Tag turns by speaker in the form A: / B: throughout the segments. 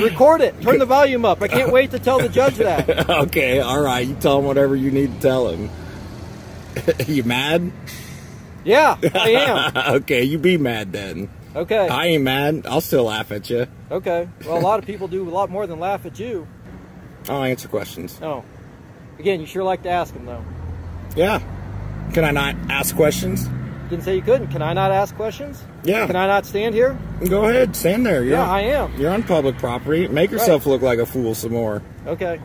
A: Record it. Turn the volume up. I can't wait to tell the judge that.
B: Okay, all right. You tell him whatever you need to tell him. You mad?
A: Yeah, I am.
B: Okay, you be mad then.
A: Okay.
B: I ain't mad. I'll still laugh at you.
A: Okay. Well, a lot of people do a lot more than laugh at you.
B: I'll answer questions.
A: Oh. Again, you sure like to ask them, though.
B: Yeah. Can I not ask questions?
A: Didn't say you couldn't. Can I not ask questions?
B: Yeah.
A: Can I not stand here?
B: Go ahead. Stand there.
A: Yeah, I am.
B: You're on public property. Make yourself look like a fool some more.
A: Okay.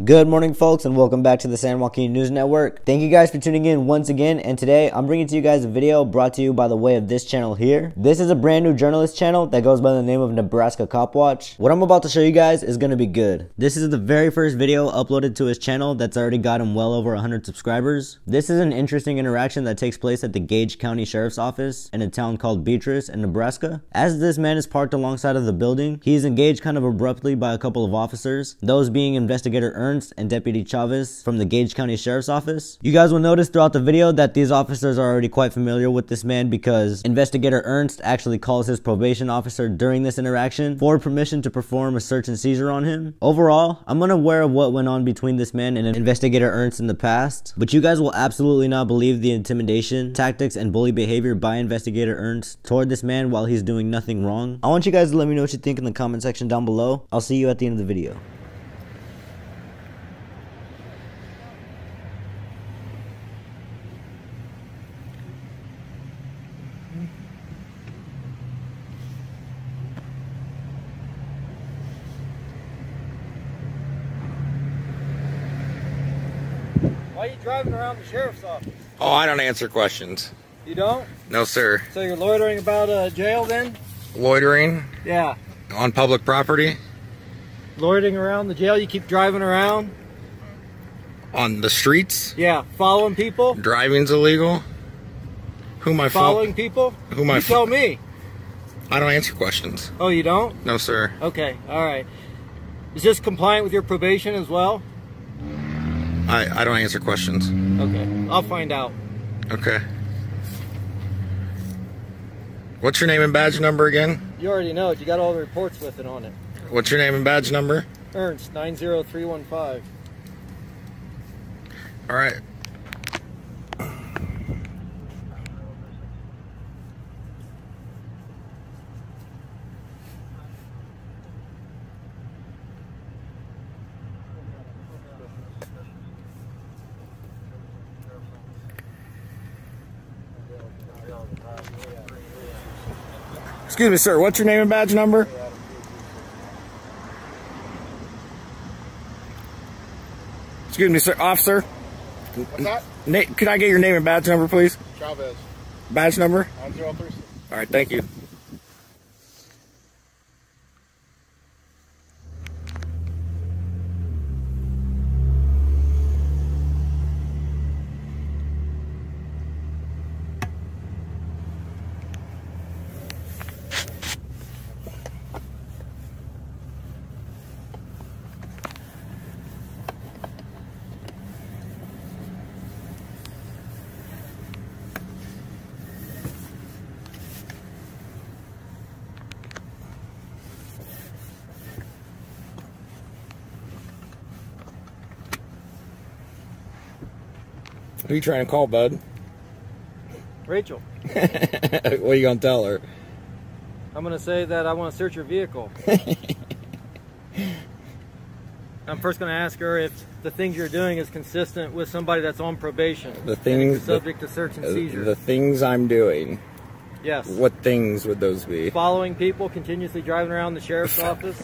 C: Good morning, folks, and welcome back to the San Joaquin News Network. Thank you guys for tuning in once again, and today I'm bringing to you guys a video brought to you by the way of this channel here. This is a brand new journalist channel that goes by the name of Nebraska Cop Watch. What I'm about to show you guys is going to be good. This is the very first video uploaded to his channel that's already got him well over 100 subscribers. This is an interesting interaction that takes place at the Gage County Sheriff's Office in a town called Beatrice in Nebraska. As this man is parked alongside of the building, he is engaged kind of abruptly by a couple of officers, those being Investigator Ernst and Deputy Chavez from the Gage County Sheriff's Office. You guys will notice throughout the video that these officers are already quite familiar with this man because Investigator Ernst actually calls his probation officer during this interaction for permission to perform a search and seizure on him. Overall, I'm unaware of what went on between this man and Investigator Ernst in the past, but you guys will absolutely not believe the intimidation, tactics, and bully behavior by Investigator Ernst toward this man while he's doing nothing wrong. I want you guys to let me know what you think in the comment section down below. I'll see you at the end of the video.
A: Why are you driving around the sheriff's office?
B: Oh, I don't answer questions.
A: You don't?
B: No, sir.
A: So you're loitering about jail then?
B: Loitering?
A: Yeah.
B: On public property?
A: Loitering around the jail? You keep driving around?
B: On the streets?
A: Yeah. Following people?
B: Driving's illegal? Who am I
A: following people?
B: Who am I?
A: You tell me.
B: I don't answer questions.
A: Oh, you don't?
B: No, sir.
A: Okay. All right. Is this compliant with your probation as well?
B: I don't answer questions.
A: Okay. I'll find out.
B: Okay. What's your name and badge number again?
A: You already know it. You got all the reports with it on it.
B: What's your name and badge number?
A: Ernst, 90315.
B: All right. Excuse me, sir. What's your name and badge number? Excuse me, sir. Officer.
D: What's that?
B: Can I get your name and badge number, please?
D: Chavez.
B: Badge number?
D: 9036.
B: All right, thank you. Who are you trying to call, bud?
A: Rachel.
B: What are you going to tell her?
A: I'm going to say that I want to search your vehicle. I'm first going to ask her if the things you're doing is consistent with somebody that's on probation.
B: The things
A: subject to search and seizure.
B: The things I'm doing.
A: Yes.
B: What things would those be?
A: Following people, continuously driving around the sheriff's office.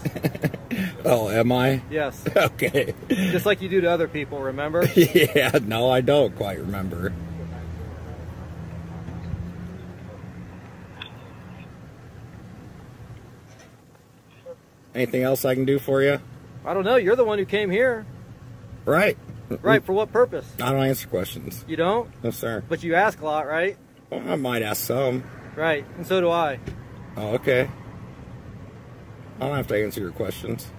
B: Oh, am I?
A: Yes.
B: Okay.
A: Just like you do to other people, remember?
B: Yeah, no, I don't quite remember. Anything else I can do for you?
A: I don't know. You're the one who came here.
B: Right.
A: Right, for what purpose?
B: I don't answer questions.
A: You don't?
B: No, sir.
A: But you ask a lot, right?
B: Well, I might ask some.
A: Right, and so do I.
B: Oh, okay. I don't have to answer your questions.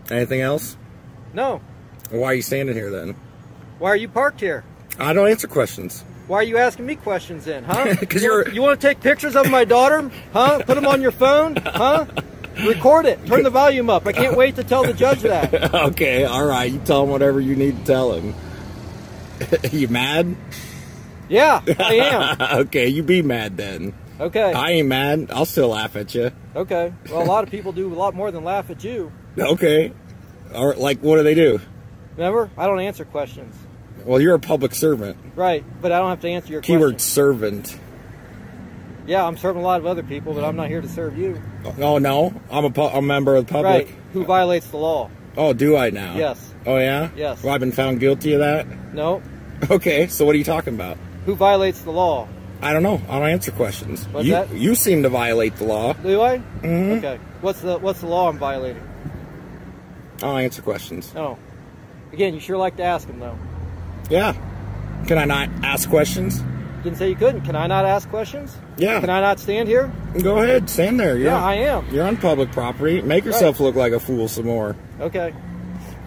B: Anything else?
A: No.
B: Why are you standing here then?
A: Why are you parked here?
B: I don't answer questions.
A: Why are you asking me questions then, huh?
B: Because
A: you want to take pictures of my daughter, huh? Put them on your phone, huh? Record it. Turn the volume up. I can't wait to tell the judge that.
B: Okay, all right. You tell him whatever you need to tell him. You mad?
A: Yeah, I am.
B: Okay, you be mad then.
A: Okay.
B: I ain't mad. I'll still laugh at you.
A: Okay. Well, a lot of people do a lot more than laugh at you.
B: Okay. All right, like, what do they do?
A: Remember? I don't answer questions.
B: Well, you're a public servant.
A: Right, but I don't have to answer your
B: Keyword
A: questions.
B: servant.
A: Yeah, I'm serving a lot of other people, but I'm not here to serve you.
B: Oh, no? I'm a member of the public.
A: Right. Who violates the law?
B: Oh, do I now?
A: Yes.
B: Oh, yeah?
A: Yes.
B: Well, I've been found guilty of that?
A: No.
B: Okay, so what are you talking about?
A: Who violates the law?
B: I don't know. I don't answer questions.
A: What's that?
B: You seem to violate the law.
A: Do I?
B: Mm-hmm.
A: Okay. What's the law I'm violating?
B: I don't answer questions.
A: Oh. Again, you sure like to ask them, though.
B: Yeah. Can I not ask questions?
A: Didn't say you couldn't. Can I not ask questions?
B: Yeah.
A: Can I not stand here?
B: Go ahead. Stand there.
A: Yeah, I am.
B: You're on public property. Make yourself look like a fool some more.
A: Okay.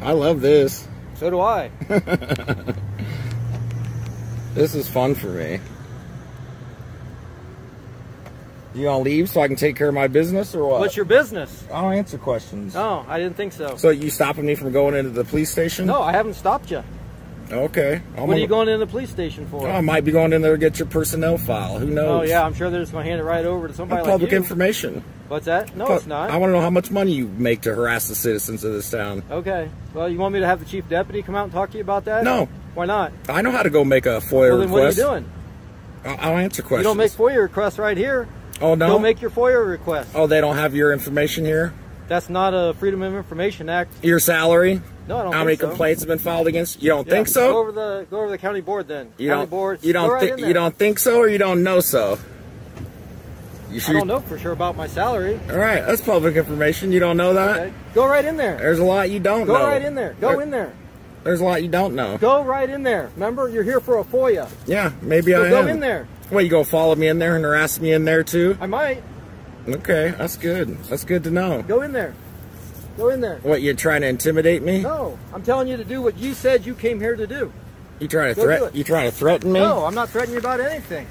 B: I love this.
A: So do I.
B: This is fun for me. You gonna leave so I can take care of my business or what?
A: What's your business?
B: I don't answer questions.
A: Oh, I didn't think so.
B: So you stopping me from going into the police station?
A: No, I haven't stopped you.
B: Okay.
A: What are you going into the police station for?
B: I might be going in there to get your personnel file. Who knows?
A: Oh, yeah, I'm sure they're just going to hand it right over to somebody like you.
B: Public information.
A: What's that? No, it's not.
B: I want to know how much money you make to harass the citizens of this town.
A: Okay. Well, you want me to have the chief deputy come out and talk to you about that?
B: No.
A: Why not?
B: I know how to go make a FOIA
A: Well, then
B: request.
A: what are you doing?
B: I'll answer questions.
A: You don't make FOIA requests right here.
B: Oh, no?
A: Go make your FOIA request.
B: Oh, they don't have your information here?
A: That's not a Freedom of Information Act.
B: Your salary?
A: No, I don't
B: How
A: think
B: many
A: so.
B: complaints have been filed against you? You don't think so?
A: Go over the county board then.
B: You
A: county
B: don't,
A: board.
B: you don't
A: go right
B: think
A: in there.
B: you don't think so, or you don't know so? You
A: I
B: sure?
A: don't know for sure about my salary.
B: All right, that's public information. You don't know that?
A: Okay. Go right in there.
B: There's a lot you don't know.
A: Go right in there. Go in there.
B: There's a lot you don't know.
A: Go right in there. Remember, you're here for a FOIA.
B: Yeah, maybe
A: So
B: I am.
A: go in there.
B: What, you gonna follow me in there and harass me in there too?
A: I might.
B: Okay, that's good. That's good to know.
A: Go in there. Go in there.
B: What, you trying to intimidate me?
A: No, I'm telling you to do what you said you came here to do.
B: You trying to
A: Go do
B: threat?
A: it.
B: You trying to threaten me?
A: No, I'm not threatening you about anything.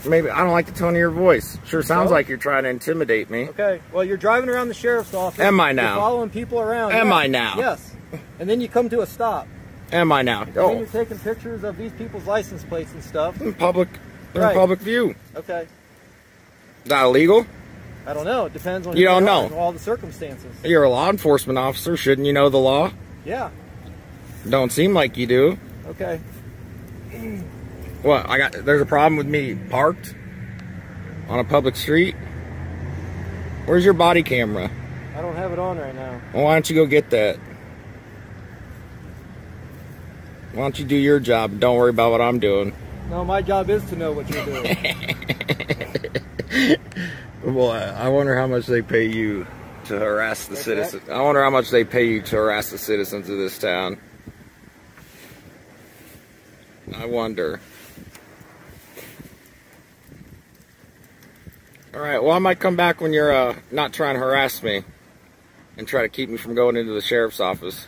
B: Maybe I don't like the tone of your voice. Sure sounds
A: So?
B: like you're trying to intimidate me.
A: Okay, well, you're driving around the sheriff's office.
B: Am I now?
A: You're following people around.
B: Am
A: Yes.
B: I now?
A: Yes. And then you come to a stop.
B: Am I now?
A: And then
B: Oh,
A: you're taking pictures of these people's license plates and stuff.
B: in public, they're
A: Right.
B: in public view.
A: Okay.
B: Is that illegal?
A: I don't know. It depends on
B: You
A: who
B: don't
A: are
B: know.
A: and all the circumstances.
B: You're a law enforcement officer. Shouldn't you know the law?
A: Yeah.
B: Don't seem like you do.
A: Okay.
B: What? There's a problem with me parked on a public street. Where's your body camera?
A: I don't have it on right now.
B: Well, why don't you go get that? Why don't you do your job and don't worry about what I'm doing?
A: No, my job is to know what you're doing.
B: Boy, I wonder how much they pay you to harass the citizens. I wonder how much they pay you to harass the citizens of this town. I wonder. All right, well, I might come back when you're not trying to harass me and try to keep me from going into the sheriff's office.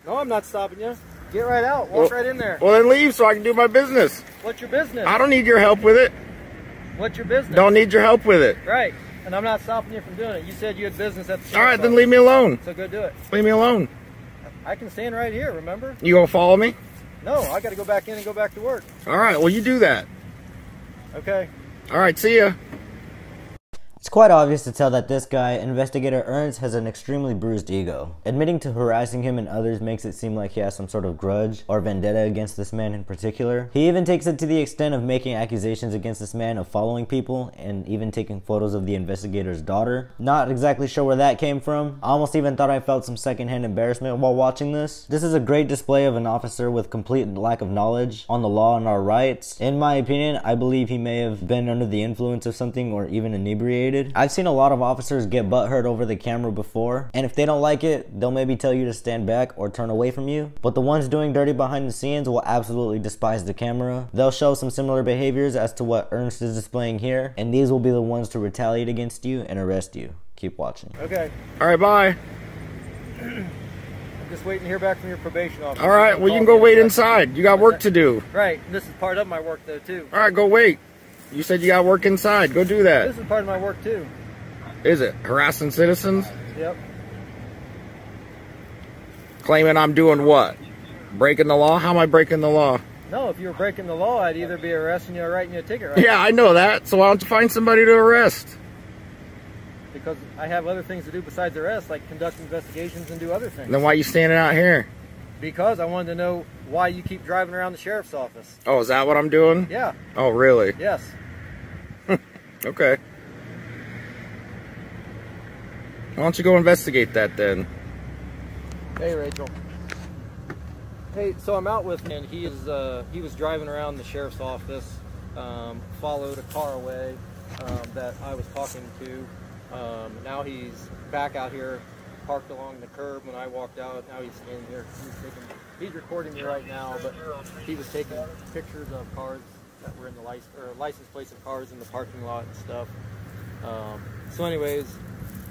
A: No, I'm not stopping you. Get right out. Walk right in there.
B: Well, then leave so I can do my business.
A: What's your business?
B: I don't need your help with it.
A: What's your business?
B: Don't need your help with it.
A: Right. And I'm not stopping you from doing it. You said you had business at the
B: All right,
A: sheriff's
B: then
A: office.
B: leave me alone.
A: So go do it.
B: Leave me alone.
A: I can stand right here, remember?
B: You gonna follow me?
A: No, I got to go back in and go back to work.
B: All right, well, you do that.
A: Okay.
B: All right, see ya.
C: It's quite obvious to tell that this guy, Investigator Ernst, has an extremely bruised ego. Admitting to harassing him and others makes it seem like he has some sort of grudge or vendetta against this man in particular. He even takes it to the extent of making accusations against this man of following people and even taking photos of the investigator's daughter. Not exactly sure where that came from. I almost even thought I felt some secondhand embarrassment while watching this. This is a great display of an officer with complete lack of knowledge on the law and our rights. In my opinion, I believe he may have been under the influence of something or even inebriated. I've seen a lot of officers get butthurt over the camera before, and if they don't like it, they'll maybe tell you to stand back or turn away from you. But the ones doing dirty behind the scenes will absolutely despise the camera. They'll show some similar behaviors as to what Ernst is displaying here, and these will be the ones to retaliate against you and arrest you. Keep watching.
A: Okay.
B: All right, bye.
A: just waiting to hear back from your probation officer.
B: All right, well, you can go wait inside. You got work to do.
A: Right, and this is part of my work, though, too.
B: All right, go wait. You said you got work inside. Go do that.
A: This is part of my work, too.
B: Is it? Harassing citizens?
A: Yep.
B: Claiming I'm doing what? Breaking the law? How am I breaking the law?
A: No, if you were breaking the law, I'd either be arresting you or writing you a ticket, right?
B: Yeah, I know that. So why don't you find somebody to arrest?
A: Because I have other things to do besides arrest, like conduct investigations and do other things.
B: Then why are you standing out here?
A: Because I wanted to know why you keep driving around the sheriff's office.
B: Oh, is that what I'm doing?
A: Yeah.
B: Oh, really?
A: Yes.
B: Okay. Why don't you go investigate that then?
A: Hey, Rachel. Hey, so I'm out with him, and he was driving around the sheriff's office, followed a car away that I was talking to. Now he's back out here, parked along the curb when I walked out. Now he's standing here. He's recording me right now, but he was taking pictures of cars that were in the license plates of cars in the parking lot and stuff. So anyways,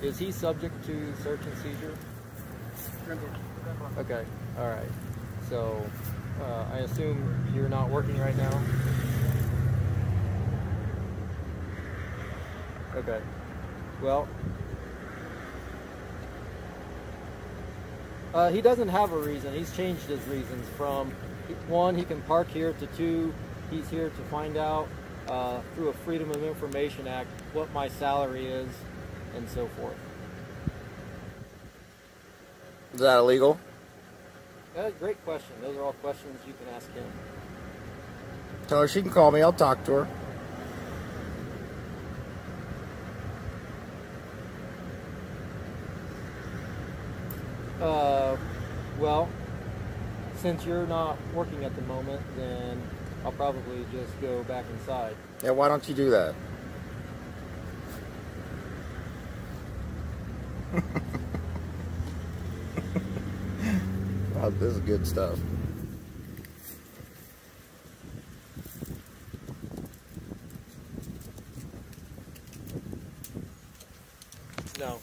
A: is he subject to search and seizure? Okay, all right. So I assume you're not working right now? Okay. Well, he doesn't have a reason. He's changed his reasons from 1, he can park here, to 2, he's here to find out through a Freedom of Information Act what my salary is and so forth.
B: Is that illegal?
A: Great question. Those are all questions you can ask him.
B: Tell her she can call me. I'll talk to her.
A: Well, since you're not working at the moment, then I'll probably just go back inside.
B: Yeah, why don't you do that? Wow, this is good stuff.
A: No.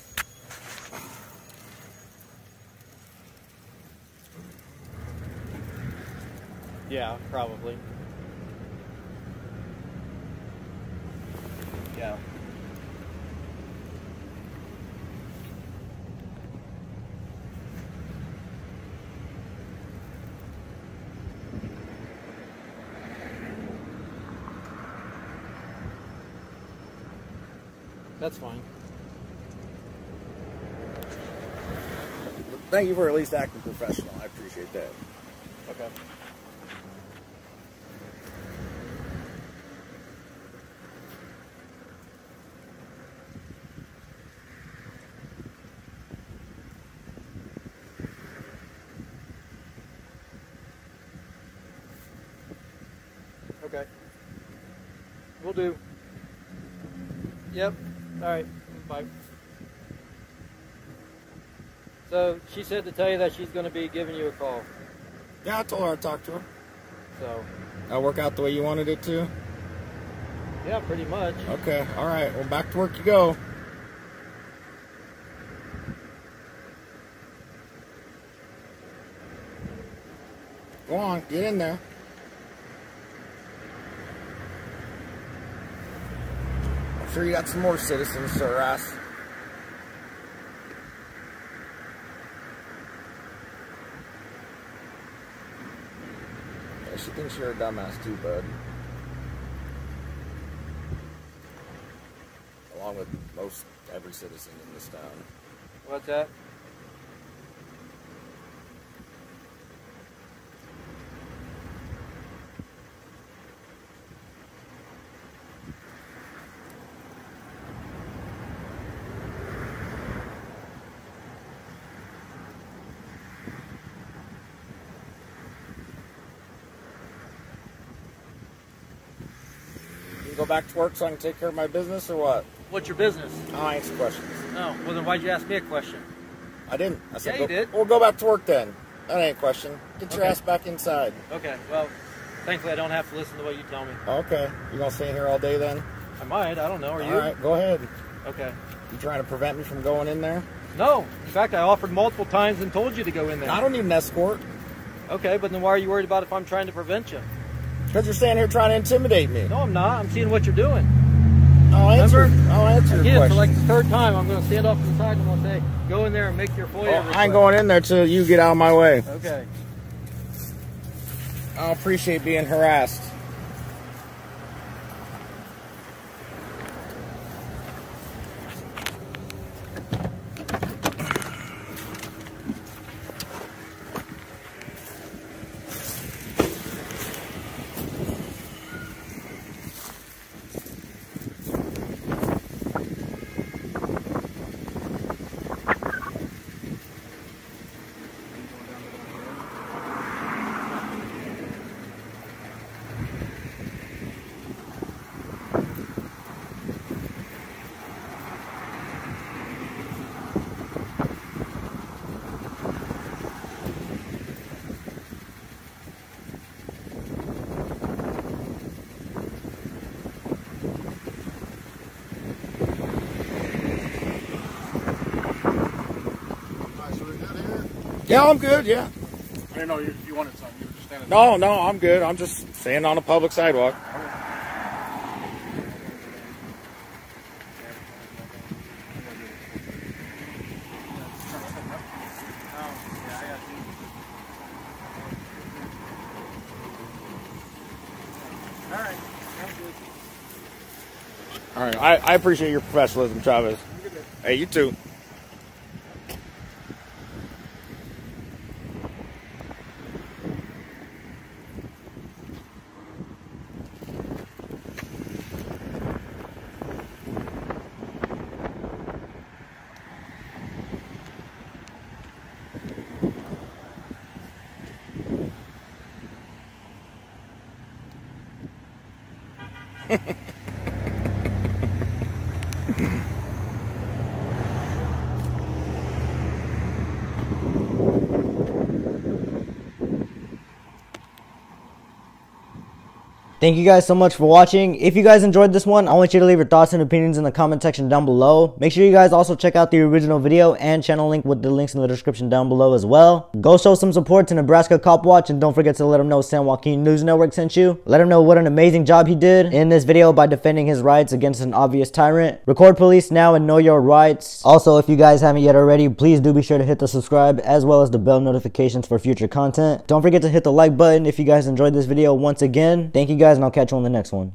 A: Yeah, probably. Yeah. That's fine.
B: Thank you for at least acting professional. I appreciate that.
A: Okay. Okay. Will do. Yep. All right. Bye. So she said to tell you that she's going to be giving you a call.
B: Yeah, I told her I'd talk to her.
A: So.
B: That'll work out the way you wanted it to?
A: Yeah, pretty much.
B: Okay. All right. Well, back to work you go. Go on. Get in there. I'm sure you got some more citizens to harass. Yeah, she thinks you're a dumbass too, bud. Along with most every citizen in this town.
A: What's that?
B: Go back to work so I can take care of my business, or what?
A: What's your business?
B: I'll answer questions.
A: No. Well, then why'd you ask me a question?
B: I didn't. I said,
A: Yeah, you did.
B: Well, go back to work then. That ain't a question. Get your
A: Okay.
B: ass back inside.
A: Okay. Well, thankfully I don't have to listen to what you tell me.
B: Okay. You gonna stay here all day then?
A: I might. I don't know. Are you?
B: All right. Go ahead.
A: Okay.
B: You trying to prevent me from going in there?
A: No. In fact, I offered multiple times and told you to go in there.
B: I don't need an escort.
A: Okay, but then why are you worried about if I'm trying to prevent you?
B: Because you're standing here trying to intimidate me.
A: No, I'm not. I'm seeing what you're doing.
B: I'll answer your
A: Again,
B: question.
A: for like the third time, I'm going to stand off to the side and I'm going to say, go in there and make your FOIA request.
B: I ain't going in there till you get out of my way.
A: Okay.
B: I don't appreciate being harassed. Yeah, I'm good, yeah.
D: I didn't know you wanted something. You were just standing
B: No, I'm good. I'm just standing on a public sidewalk. All right, I appreciate your professionalism, Travis. Hey, you too.
C: Thank you guys so much for watching. If you guys enjoyed this one, I want you to leave your thoughts and opinions in the comment section down below. Make sure you guys also check out the original video and channel link with the links in the description down below as well. Go show some support to Nebraska Cop Watch, and don't forget to let him know San Joaquin News Network sent you. Let him know what an amazing job he did in this video by defending his rights against an obvious tyrant. Record police now and know your rights. Also, if you guys haven't yet already, please do be sure to hit the subscribe as well as the bell notifications for future content. Don't forget to hit the like button if you guys enjoyed this video once again. Thank you guys, and I'll catch you on the next one.